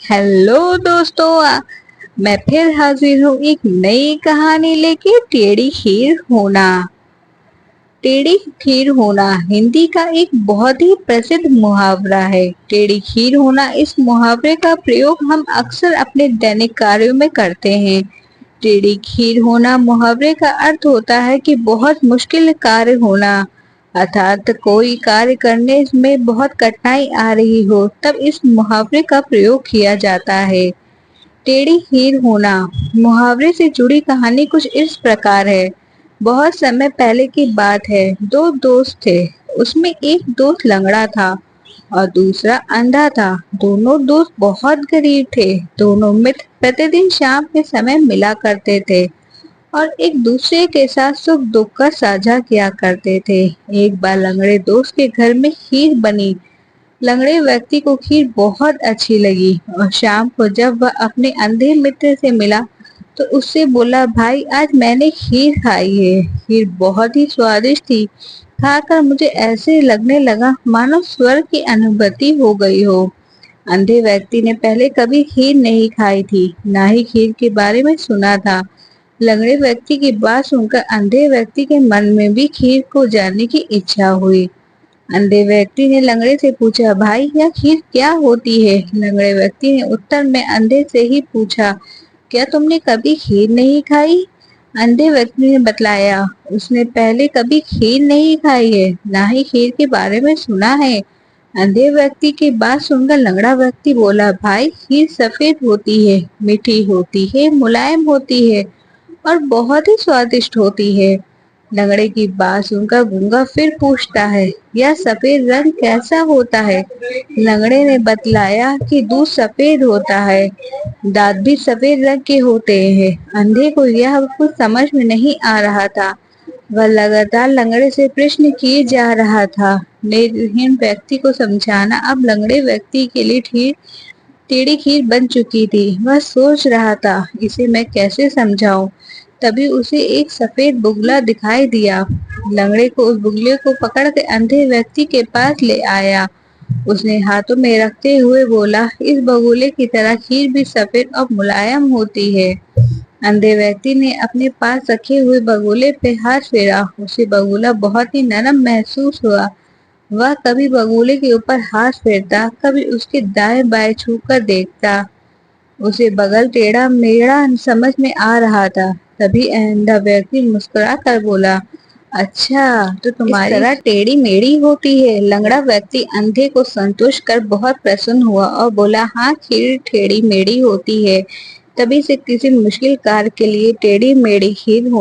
Hello दोस्तों, मैं फिर हाजिर हूँ एक नई कहानी लेके। टेढ़ी खीर होना हिंदी का एक बहुत ही प्रसिद्ध मुहावरा है। टेढ़ी खीर होना, इस मुहावरे का प्रयोग हम अक्सर अपने दैनिक कार्यों में करते हैं। टेढ़ी खीर होना मुहावरे का अर्थ होता है कि बहुत मुश्किल कार्य होना, अर्थात कोई कार्य करने में बहुत कठिनाई आ रही हो, तब इस मुहावरे का प्रयोग किया जाता है। टेढ़ी हीर होना मुहावरे से जुड़ी कहानी कुछ इस प्रकार है। बहुत समय पहले की बात है। दो दोस्त थे। उसमें एक दोस्त लंगड़ा था और दूसरा अंधा था। दोनों दोस्त बहुत गरीब थे। दोनों मित्र प्रतिदिन शाम के समय मिला करते थे और एक दूसरे के साथ सुख दुख का साझा किया करते थे। एक बार लंगड़े दोस्त के घर में खीर बनी। लंगड़े व्यक्ति को खीर बहुत अच्छी लगी और शाम को जब वह अपने अंधे मित्र से मिला तो उससे बोला, भाई आज मैंने खीर खाई है। खीर बहुत ही स्वादिष्ट थी। खाकर मुझे ऐसे लगने लगा मानो स्वर्ग की अनुभूति हो गई हो। अंधे व्यक्ति ने पहले कभी खीर नहीं खाई थी, ना ही खीर के बारे में सुना था। लंगड़े व्यक्ति की बात सुनकर अंधे व्यक्ति के मन में भी खीर को जानने की इच्छा हुई। अंधे व्यक्ति ने लंगड़े से पूछा, भाई यह खीर क्या होती है? लंगड़े व्यक्ति ने उत्तर में अंधे से ही पूछा, क्या तुमने कभी खीर नहीं खाई? अंधे व्यक्ति ने बतलाया, उसने पहले कभी खीर नहीं खाई है, ना ही खीर के बारे में सुना है। अंधे व्यक्ति की बात सुनकर लंगड़ा व्यक्ति बोला, भाई खीर सफेद होती है, मीठी होती है, मुलायम होती है और बहुत ही स्वादिष्ट होती है। लंगड़े की बात सुनकर गूंगा फिर पूछता है, यह सफेद रंग कैसा होता है? लंगड़े ने बतलाया कि दूध सफेद होता है, दांत भी सफेद रंग के होते हैं। अंधे को यह कुछ समझ में नहीं आ रहा था। वह लगातार लंगड़े से प्रश्न किए जा रहा था। नेत्रहीन व्यक्ति को समझाना अब लंगड़े व्यक्ति के लिए टेढ़ी खीर बन चुकी थी। वह सोच रहा था, इसे मैं कैसे समझाऊं? तभी उसे एक सफेद बुगला दिखाई दिया। लंगड़े को उस बुगले को पकड़ के अंधे व्यक्ति के पास ले आया। उसने हाथों में रखते हुए बोला, इस बगुले की तरह खीर भी सफेद और मुलायम होती है। अंधे व्यक्ति ने अपने पास रखे हुए बगुले पे हाथ फेरा। उसे बगुला बहुत ही नरम महसूस हुआ। वह कभी बगुले के ऊपर हाथ फेरता, कभी उसके दाएं बाएं छू कर देखता। उसे बगल टेढ़ा मेढ़ा समझ में आ रहा था। तभी अंधा व्यक्ति मुस्कुरा कर बोला, अच्छा तो तुम्हारी इस तरह टेढ़ी मेढ़ी होती है। लंगड़ा व्यक्ति अंधे को संतुष्ट कर बहुत प्रसन्न हुआ और बोला, हाँ खीर टेढ़ी मेढ़ी होती है। तभी से किसी मुश्किल कार्य के लिए टेढ़ी मेढ़ी खीर होती